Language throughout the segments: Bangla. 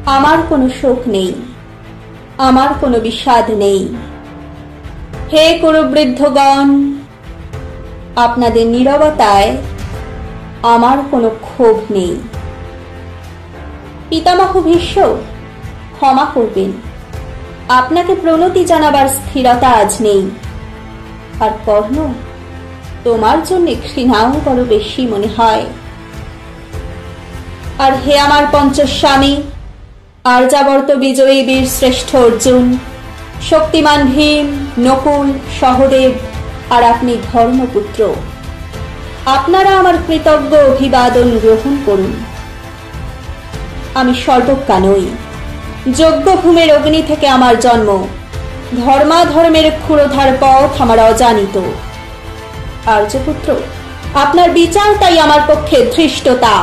আমার কোনো শোক নেই, আমার কোনো বিষাদ নেই। হে কুরুবৃদ্ধগণ, আপনাদের নীরবতায় আমার কোনো ক্ষোভ নেই। পিতামহ ভীষ্ম, ক্ষমা করবেন, আপনাকে প্রণতি জানাবার স্থিরতা আজ নেই। আর কর্ণ, তোমার জন্য ঘৃণাও বড় বেশি মনে হয়। আর হে আমার পঞ্চস্বামী, আর্যাবর্ত বিজয়ী বীর শ্রেষ্ঠ অর্জুন, শক্তিমান ভীম, নকুল, সহদেব আর আপনি ধর্মপুত্র, আপনারা আমার কৃতজ্ঞ অভিবাদন গ্রহণ করুন। আমি সর্বজ্ঞা নই, যজ্ঞভূমের অগ্নি থেকে আমার জন্ম, ধর্মাধর্মের ক্ষুরধার পথ আমার অজানিত। আর্যপুত্র, আপনার বিচার তাই আমার পক্ষে ধৃষ্টতা।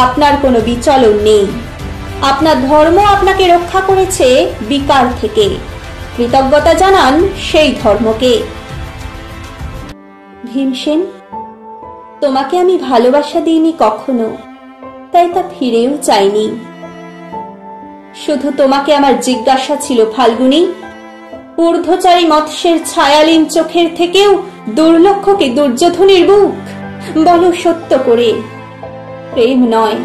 আপনার কোনো বিচলন নেই, আপনার ধর্ম আপনাকে রক্ষা করেছে বিকার থেকে। কৃতজ্ঞতা জানান সেই ধর্মকে। ভীমসেন, তোমাকে আমি ভালোবাসা দিইনি কখনো, তাই তা ফিরেও চাইনি। শুধু তোমাকে আমার জিজ্ঞাসা ছিল ফাল্গুনী, ঊর্ধ্বচারী মৎস্যের ছায়ালীন চোখের থেকেও দুর্লক্ষ কি দুর্যোধনের বুক? বলো সত্য করে। প্রেম নয়,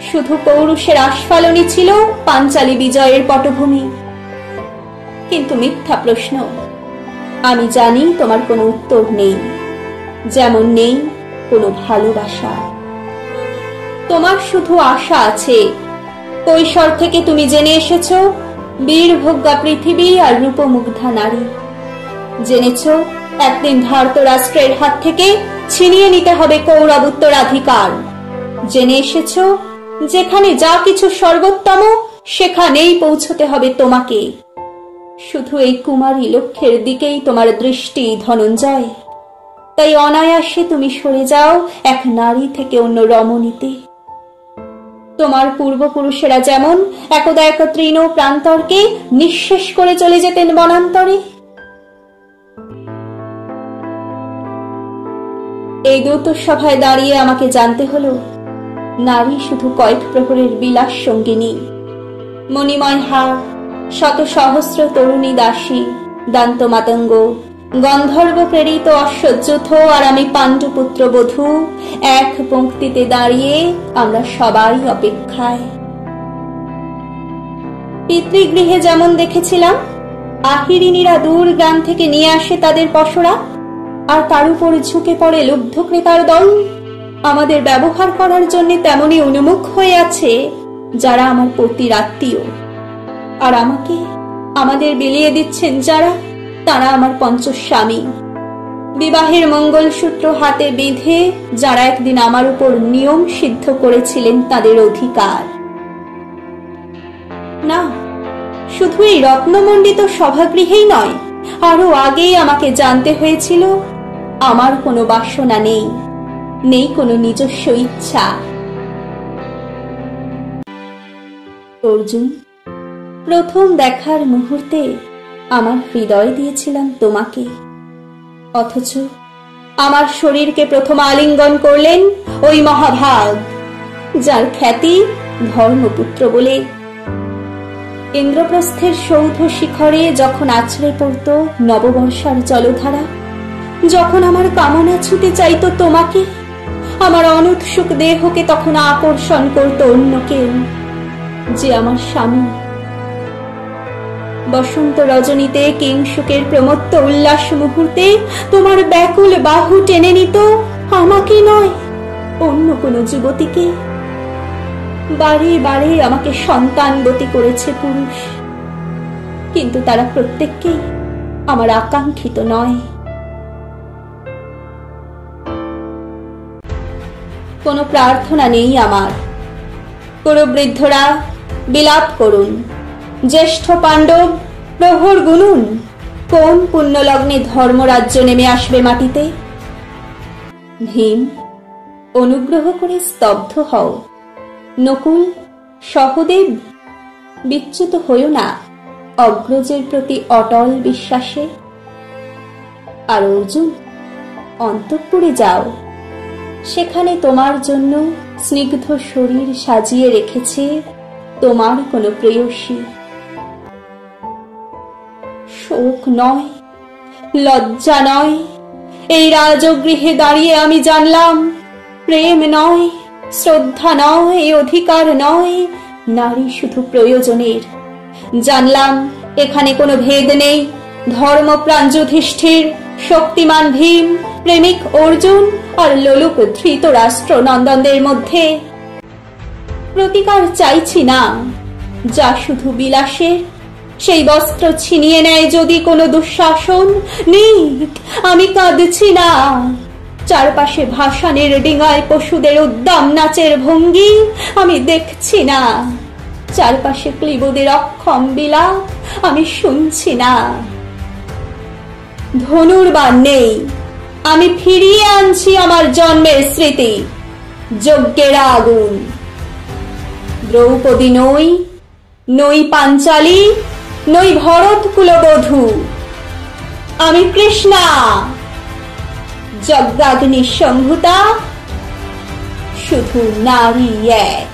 শুধু পৌরুষের আস্ফালনই ছিল পাঞ্চালী বিজয়ের পটভূমি। কিন্তু মিথ্যা প্রশ্ন। আমি জানি তোমার কোনো উত্তর নেই, যেমন নেই কোনো ভালোবাসা। তোমার শুধু আশা আছে। কৈশোর থেকে তুমি জেনে এসেছো বীরভোগ্যা পৃথিবী আর রূপমুগ্ধা নারী। জেনেছ একদিন ধৃতরাষ্ট্রের হাত থেকে ছিনিয়ে নিতে হবে কৌরব উত্তরাধিকার। জেনে এসেছ যেখানে যা কিছু সর্বোত্তম সেখানেই পৌঁছতে হবে তোমাকে। শুধু এই কুমারী লক্ষ্যের দিকেই তোমার দৃষ্টি ধনঞ্জয়। তাই অনায়াসে তুমি সরে যাও এক নারী থেকে অন্য রমণীতে। তোমার পূর্বপুরুষেরা যেমন একদা এক তৃণ প্রান্তরকে নিঃশেষ করে চলে যেতেন বনান্তরে। এই দূত সভায় দাঁড়িয়ে আমাকে জানতে হলো নারী শুধু কয়েক প্রহরের বিলাস সঙ্গিনী। মণিময় হার, শত সহস্র তরুণী দাসী, দান্ত মাতঙ্গ, গন্ধর্ব প্রেরিত অশ্বযুথ আর আমি পাণ্ডুপুত্র বধূ, এক পংক্তিতে দাঁড়িয়ে আমরা সবাই অপেক্ষায়। পিতৃগৃহে যেমন দেখেছিলাম আহিরিনীরা দূর গ্রাম থেকে নিয়ে আসে তাদের পসরা, আর তার উপর ঝুঁকে পড়ে লুব্ধ ক্রেতার দল, আমাদের ব্যবহার করার জন্য তেমনি উন্মুখ হয়ে আছে যারা আমার পতির আত্মীয়। আর আমাকে আমাদের বিলিয়ে দিচ্ছেন যারা, তারা আমার পঞ্চস্বামী। বিবাহের মঙ্গলসূত্র হাতে বেঁধে যারা একদিন আমার উপর নিয়ম সিদ্ধ করেছিলেন তাদের অধিকার। না, শুধু এই রত্নমণ্ডিত সভাগৃহেই নয়, আরো আগেই আমাকে জানতে হয়েছিল আমার কোনো বাসনা নেই, নেই কোনো নিজস্ব ইচ্ছা। অর্জুন, প্রথম দেখার মুহূর্তে আমার হৃদয় দিয়েছিলাম তোমাকে, অথচ আমার শরীরকে প্রথম আলিঙ্গন করলেন ওই মহাভাগ যার খ্যাতি ধর্মপুত্র বলে। ইন্দ্রপ্রস্থের সৌধ শিখরে যখন আছড়ে পড়ত নববর্ষার জলধারা, যখন আমার কামনা ছুটে চাইতো তোমাকে, আমার অনুৎসুক দেহকে তখন আকর্ষণ করত অন্য কেউ, যে আমার স্বামী। বসন্ত রজনীতে কিংসুকের প্রমত্ত উল্লাস মুহূর্তে তোমার ব্যাকুল বাহু টেনে নিত আমাকে নয়, অন্য কোনো যুবতীকে। বারে বারে আমাকে সন্তানবতী করেছে পুরুষ, কিন্তু তারা প্রত্যেককেই আমার আকাঙ্ক্ষিত নয়। কোনো প্রার্থনা নেই আমার। কুরুবৃদ্ধরা বিলাপ করুন, জ্যেষ্ঠ পাণ্ডব প্রহর গুনুন, কোন পুণ্যলগ্নে ধর্মরাজ্য নেমে আসবে মাটিতে। ভীম, অনুগ্রহ করে স্তব্ধ হও। নকুল, সহদেব, বিচ্যুত হইও না অগ্রজের প্রতি অটল বিশ্বাসে। আর অর্জুন, অন্তঃপুরে যাও, সেখানে তোমার জন্য স্নিগ্ধ শরীর সাজিয়ে রেখেছে তোমার কোনো প্রেয়সী। শোক নয়, লজ্জা নয়, এই রাজগৃহে দাঁড়িয়ে আমি জানলাম প্রেম নয়, শ্রদ্ধা নয়, অধিকার নয়, নারী শুধু প্রয়োজনের। জানলাম এখানে কোনো ভেদ নেই, ধর্মপ্রাণ যুধিষ্ঠির, শক্তিমান ভীম, প্রেমিক অর্জুন আর লোলুপ ধৃতরাষ্ট্র নন্দনদের মধ্যে। প্রতিকার চাইছি না, যা শুধু বিলাসের। সেই বস্ত্র ছিনিয়ে নেয় যদি কোনো দুঃশাসন, নিক, আমি কাঁদছি না। চারপাশে ভাসানের ডিঙায় পশুদের উদ্দাম নাচের ভঙ্গি আমি দেখছি না। চারপাশে ক্লীবদের অক্ষম বিলাপ আমি শুনছি না। ধনুর বাণ নেই, আমি ফিরিয়ে আনছি আমার জন্মের স্মৃতি, যজ্ঞের আগুন। দ্রৌপদী নই, নই পাঞ্চালী, নই ভরত কুলবধূ, আমি কৃষ্ণা, যজ্ঞাগ্নি সম্ভূতা, শুধু নারী এক।